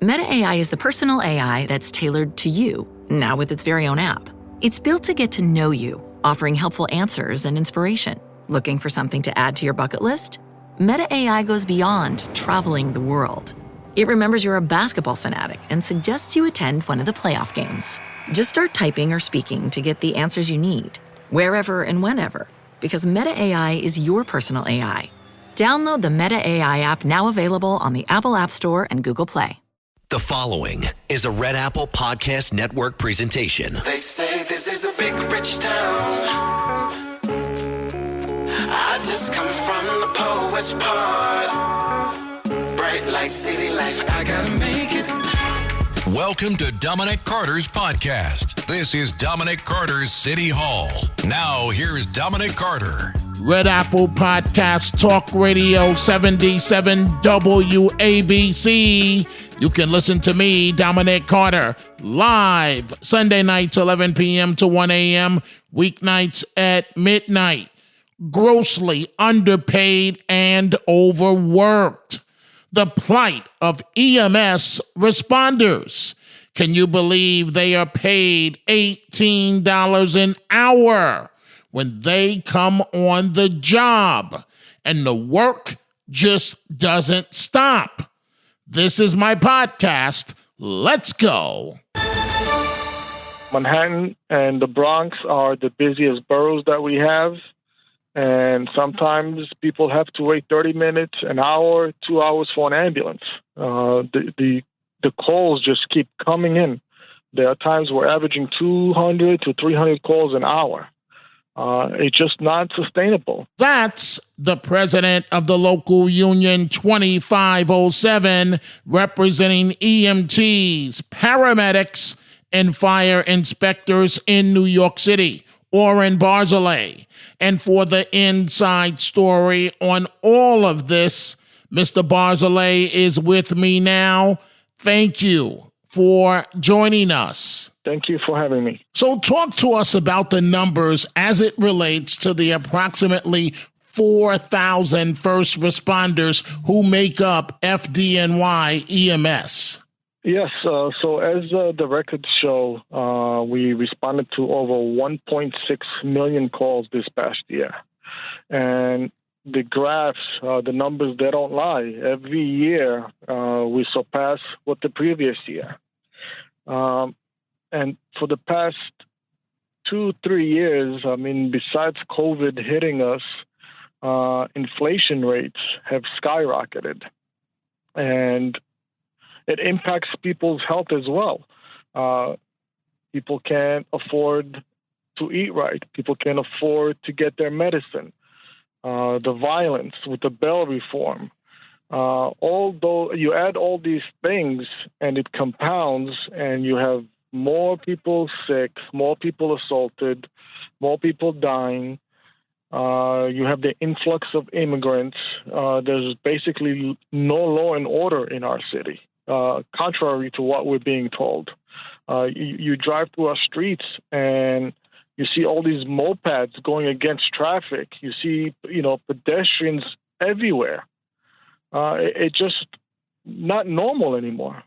Meta AI is the personal AI that's tailored to you, now with its very own app. It's built to get to know you, offering helpful answers and inspiration. Looking for something to add to your bucket list? Meta AI goes beyond traveling the world. It remembers you're a basketball fanatic and suggests you attend one of the playoff games. Just start typing or speaking to get the answers you need, wherever and whenever, because Meta AI is your personal AI. Download the Meta AI app, now available on the Apple App Store and Google Play. The following is a Red Apple Podcast Network presentation. They say this is a big rich town. I just come from the poet's part. Bright light, city life, I gotta make it. Welcome to Dominic Carter's podcast. This is Dominic Carter's City Hall. Now, here's Dominic Carter. Red Apple Podcast Talk Radio 77 WABC. You can listen to me, Dominic Carter, live Sunday nights 11 p.m. to 1 a.m., weeknights at midnight. Grossly underpaid and overworked. The plight of EMS responders. Can you believe they are paid $18 an hour when they come on the job and the work just doesn't stop? This is my podcast. Let's go. Manhattan and the Bronx are the busiest boroughs that we have. And sometimes people have to wait 30 minutes, an hour, 2 hours for an ambulance. The calls just keep coming in. There are times we're averaging 200 to 300 calls an hour. It's just not sustainable. That's the president of the local union 2507, representing EMTs, paramedics, and fire inspectors in New York City, Oren Barzilay. And for the inside story on all of this, Mr. Barzilay is with me now. Thank you for joining us. Thank you for having me. So talk to us about the numbers as it relates to the approximately 4,000 first responders who make up FDNY EMS. Yes, so as the records show, we responded to over 1.6 million calls this past year. And the graphs, the numbers, they don't lie. Every year, we surpass what the previous year. And for the past 2-3 years, I mean, besides COVID hitting us, inflation rates have skyrocketed. And it impacts people's health as well. People can't afford to eat right. People can't afford to get their medicine. The violence with the bail reform. Although you add all these things and it compounds and you have more people sick, more people assaulted, more people dying. You have the influx of immigrants. There's basically no law and order in our city. Contrary to what we're being told. You drive through our streets and you see all these mopeds going against traffic. You see, pedestrians everywhere. It's just not normal anymore,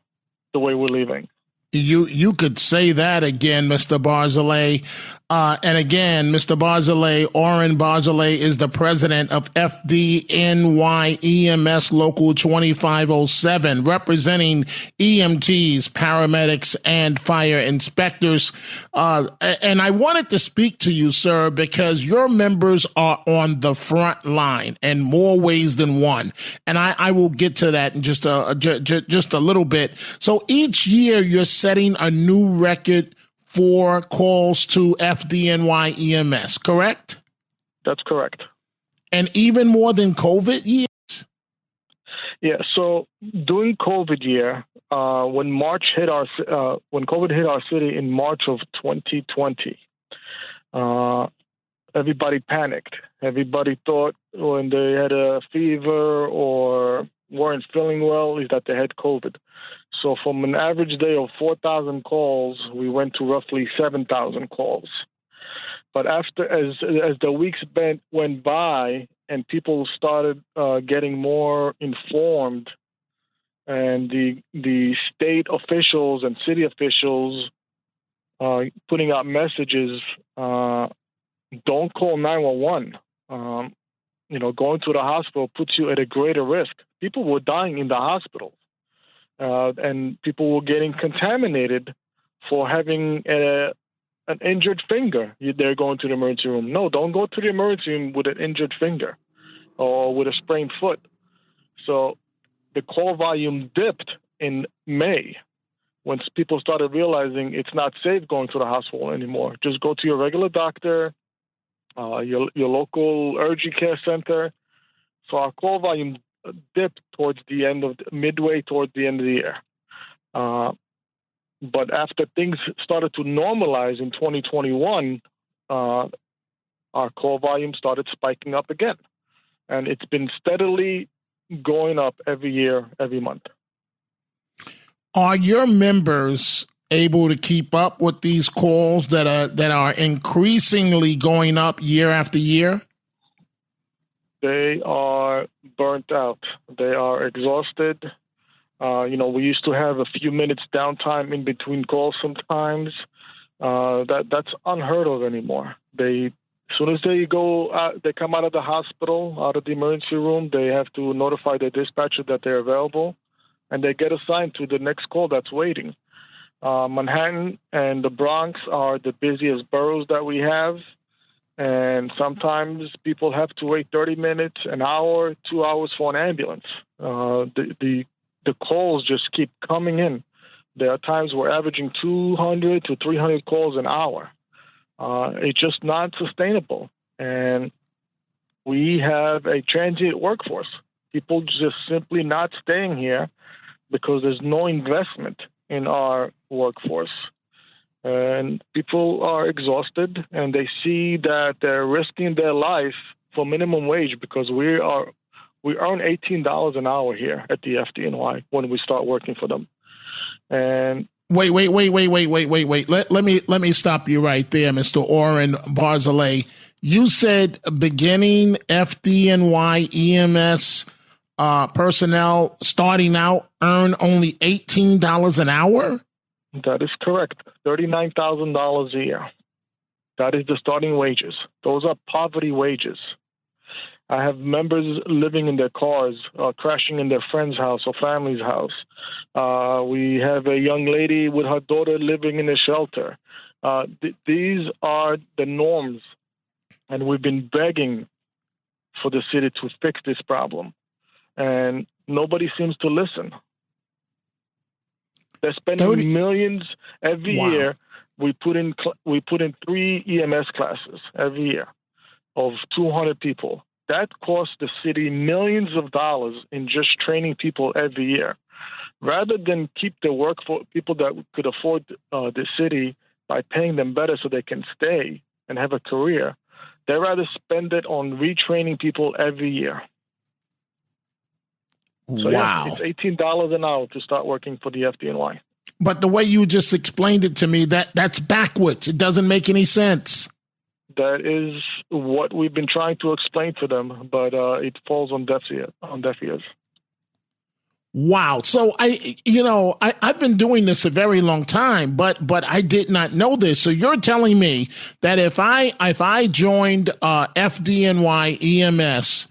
the way we're living. You could say that again, Mr. Barzilay. And again, Mr. Barzilay, Oren Barzilay is the president of FDNY EMS Local 2507, representing EMTs, paramedics, and fire inspectors. And I wanted to speak to you, sir, because your members are on the front line in more ways than one. And I will get to that in just a little bit. So each year you're setting a new record for calls to FDNY EMS, correct? That's correct. And even more than COVID years? Yeah, so during COVID year, when COVID hit our city in March of 2020, everybody panicked. Everybody thought when they had a fever or weren't feeling well is that they had COVID. So from an average day of 4,000 calls, we went to roughly 7,000 calls. But as the weeks went by and people started getting more informed and the state officials and city officials putting out messages, don't call 911. Going to the hospital puts you at a greater risk. People were dying in the hospitals, and people were getting contaminated for having an injured finger. They're going to the emergency room. No, don't go to the emergency room with an injured finger or with a sprained foot. So the call volume dipped in May when people started realizing it's not safe going to the hospital anymore. Just go to your regular doctor, your local urgent care center. So our call volume dipped midway towards the end of the year. But after things started to normalize in 2021, our call volume started spiking up again. And it's been steadily going up every year, every month. Are your members able to keep up with these calls that are increasingly going up year after year? They are burnt out. They are exhausted. We used to have a few minutes downtime in between calls sometimes. That's unheard of anymore. As soon as they they come out of the hospital, out of the emergency room, they have to notify their dispatcher that they're available, and they get assigned to the next call that's waiting. Manhattan and the Bronx are the busiest boroughs that we have, and sometimes people have to wait 30 minutes, an hour, 2 hours for an ambulance. The calls just keep coming in. There are times we're averaging 200 to 300 calls an hour. It's just not sustainable. And we have a transient workforce. People just simply not staying here because there's no investment in our workforce. And people are exhausted, and they see that they're risking their life for minimum wage because we earn $18 an hour here at the FDNY when we start working for them. And wait. Let me stop you right there, Mr. Oren Barzilay. You said beginning FDNY EMS personnel starting out earn only $18 an hour? That is correct. $39,000 a year. That is the starting wages. Those are poverty wages. I have members living in their cars, crashing in their friend's house or family's house. We have a young lady with her daughter living in a shelter. These are the norms, and we've been begging for the city to fix this problem, and nobody seems to listen. They're spending millions every year. We put in 3 EMS classes every year of 200 people. That costs the city millions of dollars in just training people every year. Rather than keep the work for people that could afford the city by paying them better so they can stay and have a career, they rather spend it on retraining people every year. So wow. Yeah, it's $18 an hour to start working for the FDNY. But the way you just explained it to me, that's backwards. It doesn't make any sense. That is what we've been trying to explain to them, but it falls on deaf ears. Wow. So I've been doing this a very long time, but I did not know this. So you're telling me that if I joined FDNY EMS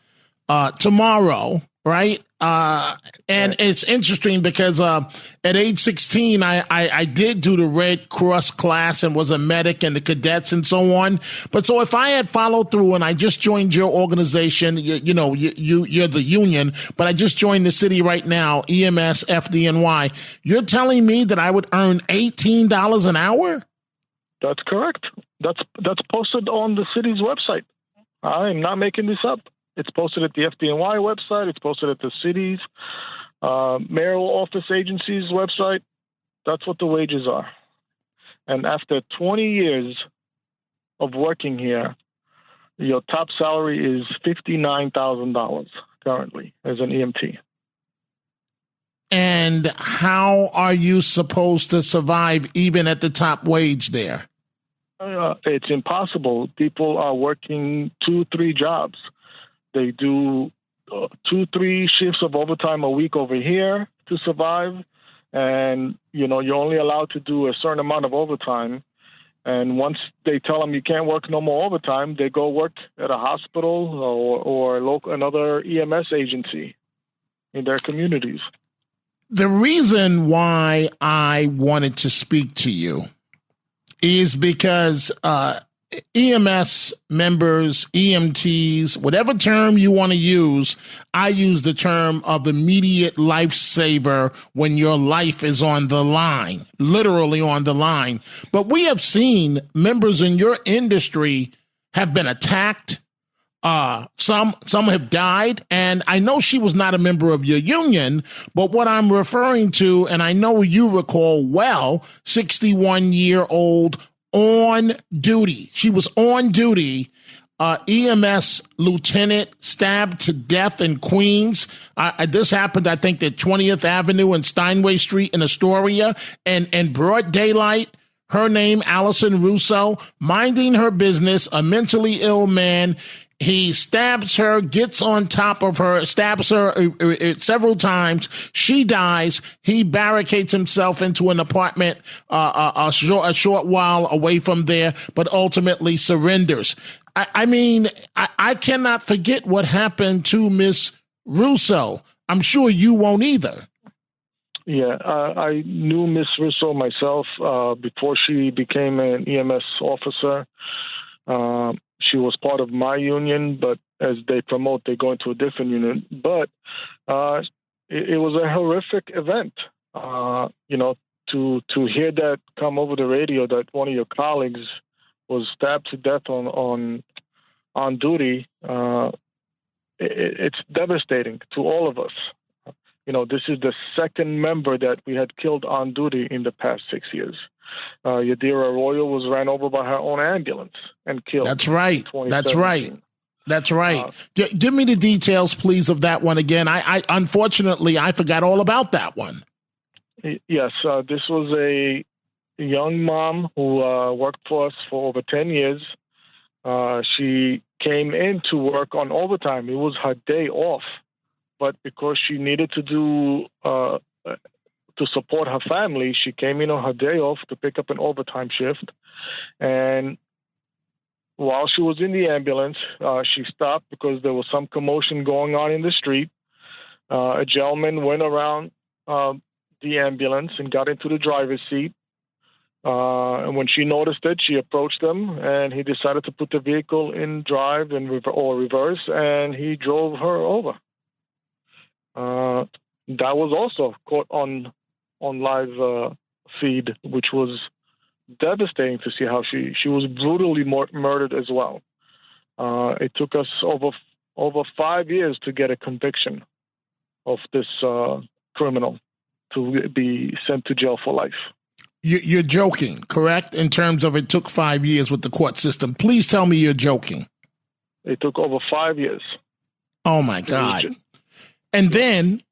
tomorrow, right? And it's interesting because at age 16, I did do the Red Cross class and was a medic and the cadets and so on. But so if I had followed through and I just joined your organization, you're the union, but I just joined the city right now, EMS, FDNY, you're telling me that I would earn $18 an hour? That's correct. That's posted on the city's website. I am not making this up. It's posted at the FDNY website. It's posted at the city's mayoral office agency's website. That's what the wages are. And after 20 years of working here, your top salary is $59,000 currently as an EMT. And how are you supposed to survive even at the top wage there? It's impossible. People are working 2-3 jobs. They do 2-3 shifts of overtime a week over here. to survive. And, you're only allowed to do a certain amount of overtime. And once they tell them you can't work no more overtime, they go work at a hospital or another EMS agency in their communities. The reason why I wanted to speak to you is because EMS members, EMTs, whatever term you want to use, I use the term of immediate lifesaver when your life is on the line, literally on the line. But we have seen members in your industry have been attacked. Some have died, and I know she was not a member of your union, but what I'm referring to, and I know you recall well, 61-year-old on duty. She was on duty. EMS lieutenant stabbed to death in Queens. This happened, I think, at 20th Avenue and Steinway Street in Astoria, and in broad daylight. Her name, Allison Russo, minding her business, a mentally ill man. He stabs her, gets on top of her, stabs her several times. She dies. He barricades himself into an apartment a short while away from there, but ultimately surrenders. I cannot forget what happened to Miss Russo. I'm sure you won't either. Yeah, I knew Miss Russo myself before she became an EMS officer. She was part of my union, but as they promote, they go into a different union. But it was a horrific event. To hear that come over the radio that one of your colleagues was stabbed to death on duty, it's devastating to all of us. This is the second member that we had killed on duty in the past 6 years. Yadira Arroyo was ran over by her own ambulance and killed. That's right. That's right. Give me the details, please, of that one again. I unfortunately, I forgot all about that one. Yes. This was a young mom who worked for us for over 10 years. She came in to work on overtime. It was her day off. But because she needed to do to support her family, she came in on her day off to pick up an overtime shift. And while she was in the ambulance, she stopped because there was some commotion going on in the street. A gentleman went around the ambulance and got into the driver's seat. And when she noticed it, she approached him, and he decided to put the vehicle in drive or reverse, and he drove her over. That was also caught on live feed, which was devastating to see how she was brutally murdered as well. It took us over 5 years to get a conviction of this criminal to be sent to jail for life. You're joking, correct? In terms of it took 5 years with the court system. Please tell me you're joking. It took over 5 years. Oh my God. And then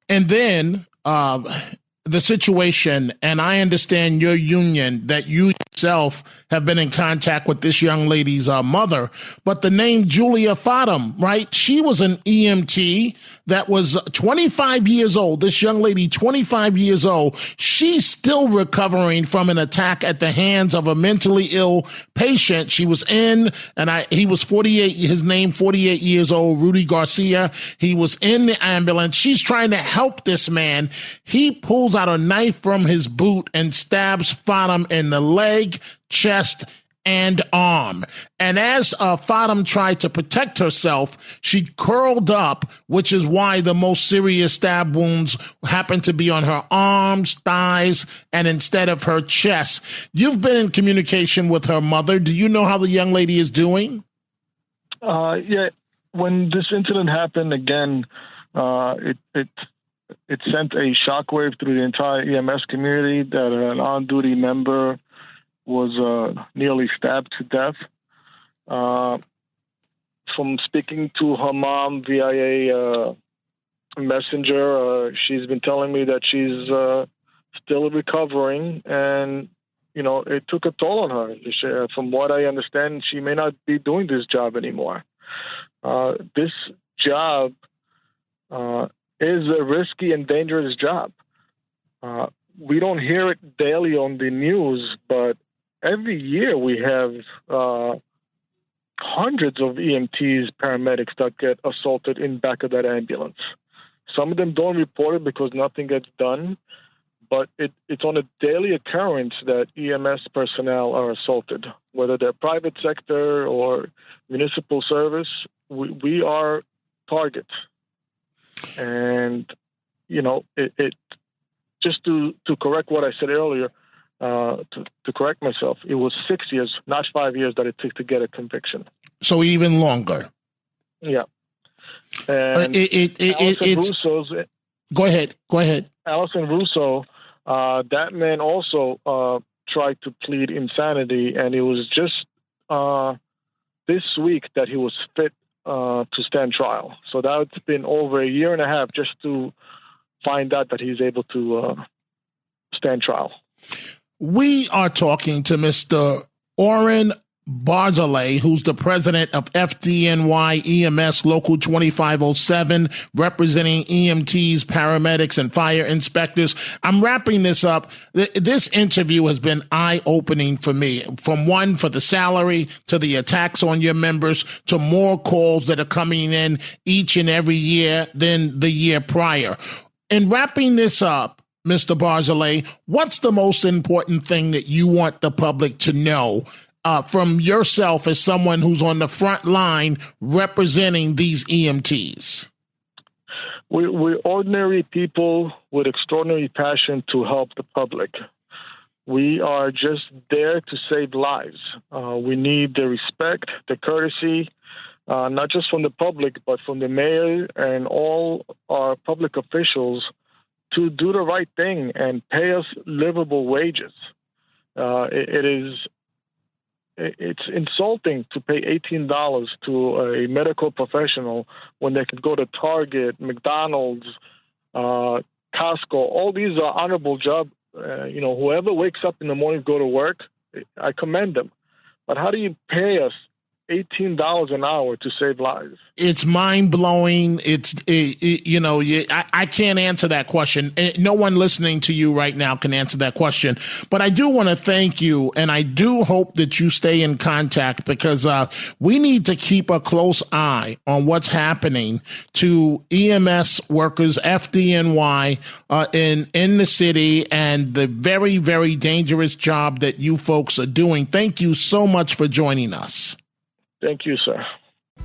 the situation, and I understand your union, that you yourself have been in contact with this young lady's mother, but the name Julia Fadum, right? She was an EMT that was 25 years old. This young lady, 25 years old, she's still recovering from an attack at the hands of a mentally ill patient. She was in, and he was 48, his name 48 years old, Rudy Garcia. He was in the ambulance. She's trying to help this man. He pulls out a knife from his boot and stabs Fadum in the leg, chest, and arm. And as Fadum tried to protect herself, she curled up, which is why the most serious stab wounds happen to be on her arms, thighs, and instead of her chest. You've been in communication with her mother. Do you know how the young lady is doing? Yeah. When this incident happened again, it sent a shockwave through the entire EMS community that an on-duty member was nearly stabbed to death. From speaking to her mom via a messenger, she's been telling me that she's still recovering, and it took a toll on her. From what I understand, she may not be doing this job anymore. This job is a risky and dangerous job. We don't hear it daily on the news, but every year we have hundreds of EMTs, paramedics that get assaulted in back of that ambulance. Some of them don't report it because nothing gets done, but it's on a daily occurrence that EMS personnel are assaulted, whether they're private sector or municipal service. We are targets. And, it just to correct what I said earlier, to correct myself, it was 6 years, not 5 years, that it took to get a conviction. So even longer. Yeah. And Russo's. Go ahead. Allison Russo, that man also tried to plead insanity, and it was just this week that he was fit to stand trial. So that's been over a year and a half just to find out that he's able to stand trial. We are talking to Mr. Oren Barzilay, who's the president of FDNY EMS Local 2507, representing EMTs, paramedics, and fire inspectors. I'm wrapping this up. This interview has been eye-opening for me, for the salary to the attacks on your members to more calls that are coming in each and every year than the year prior. In wrapping this up, Mr. Barzilay, what's the most important thing that you want the public to know from yourself as someone who's on the front line representing these EMTs? We're ordinary people with extraordinary passion to help the public. We are just there to save lives. We need the respect, the courtesy, not just from the public, but from the mayor and all our public officials to do the right thing and pay us livable wages. It's insulting to pay $18 to a medical professional when they could go to Target, McDonald's, Costco. All these are honorable jobs. Whoever wakes up in the morning to go to work, I commend them. But how do you pay us $18 an hour to save lives? It's mind-blowing. I can't answer that question. No one listening to you right now can answer that question. But I do want to thank you, and I do hope that you stay in contact, because we need to keep a close eye on what's happening to EMS workers, FDNY, in the city, and the very, very dangerous job that you folks are doing. Thank you so much for joining us. Thank you, sir.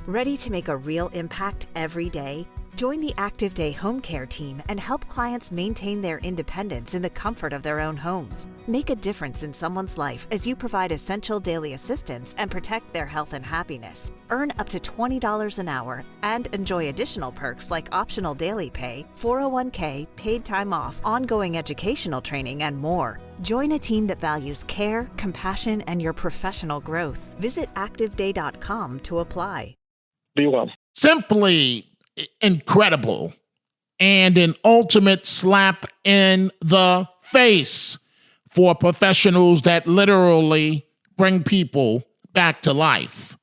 Ready to make a real impact every day? Join the Active Day Home Care team and help clients maintain their independence in the comfort of their own homes. Make a difference in someone's life as you provide essential daily assistance and protect their health and happiness. Earn up to $20 an hour and enjoy additional perks like optional daily pay, 401k, paid time off, ongoing educational training, and more. Join a team that values care, compassion, and your professional growth. Visit activeday.com to apply. Be well. Simply incredible, and an ultimate slap in the face for professionals that literally bring people back to life.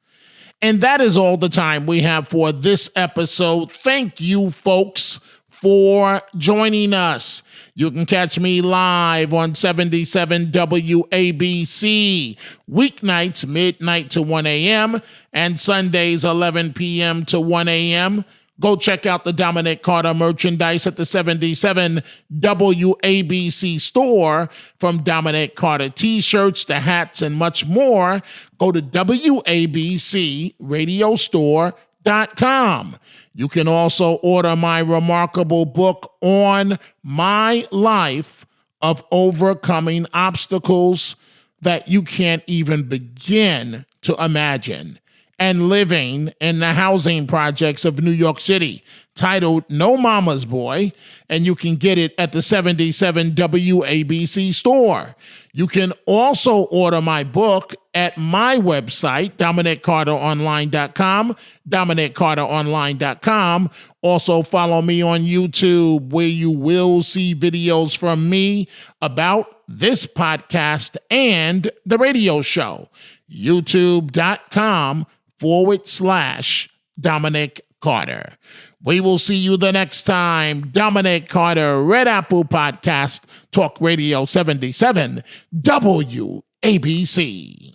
And that is all the time we have for this episode. Thank you, folks, for joining us. You can catch me live on 77 WABC, weeknights midnight to 1 a.m. and Sundays 11 p.m. to 1 a.m. Go check out the Dominic Carter merchandise at the 77 WABC store, from Dominic Carter t-shirts to hats and much more. Go to WABCRadiostore.com. You can also order my remarkable book on my life of overcoming obstacles that you can't even begin to imagine, and living in the housing projects of New York City, titled No Mama's Boy, and you can get it at the 77 WABC store. You can also order my book at my website, DominicCarterOnline.com, DominicCarterOnline.com. Also follow me on YouTube, where you will see videos from me about this podcast and the radio show, youtube.com/Dominic Carter. We will see you the next time. Dominic Carter, Red Apple Podcast, Talk Radio 77, WABC.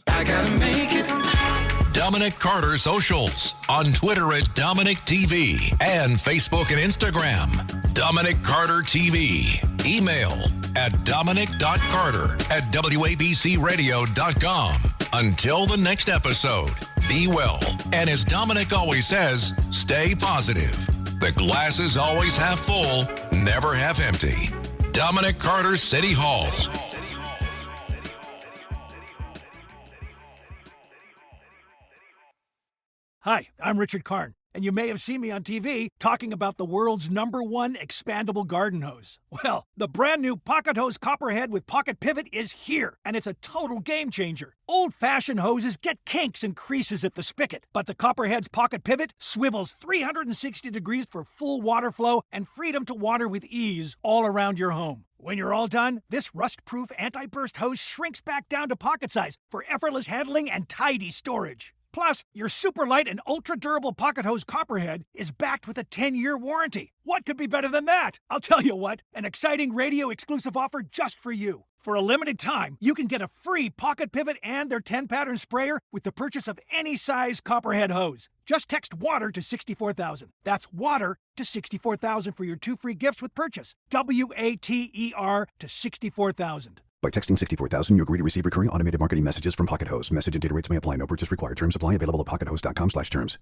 I gotta make it. Dominic Carter socials on Twitter at Dominic TV and Facebook and Instagram. Dominic Carter TV. Email at dominic.carter@wabcradio.com. Until the next episode, be well. And as Dominic always says, stay positive. The glass is always half full, never half empty. Dominic Carter City Hall. Hi, I'm Richard Karn, and you may have seen me on TV talking about the world's #1 expandable garden hose. Well, the brand new Pocket Hose Copperhead with Pocket Pivot is here, and it's a total game changer. Old-fashioned hoses get kinks and creases at the spigot, but the Copperhead's Pocket Pivot swivels 360 degrees for full water flow and freedom to water with ease all around your home. When you're all done, this rust-proof anti-burst hose shrinks back down to pocket size for effortless handling and tidy storage. Plus, your super light and ultra-durable Pocket Hose Copperhead is backed with a 10-year warranty. What could be better than that? I'll tell you what, an exciting radio-exclusive offer just for you. For a limited time, you can get a free Pocket Pivot and their 10-pattern sprayer with the purchase of any size Copperhead hose. Just text WATER to 64,000. That's WATER to 64,000 for your 2 free gifts with purchase. WATER to 64,000. By texting 64,000, you agree to receive recurring automated marketing messages from Pocket Hose. Message and data rates may apply. No purchase required. Terms apply. Available at pockethose.com/terms.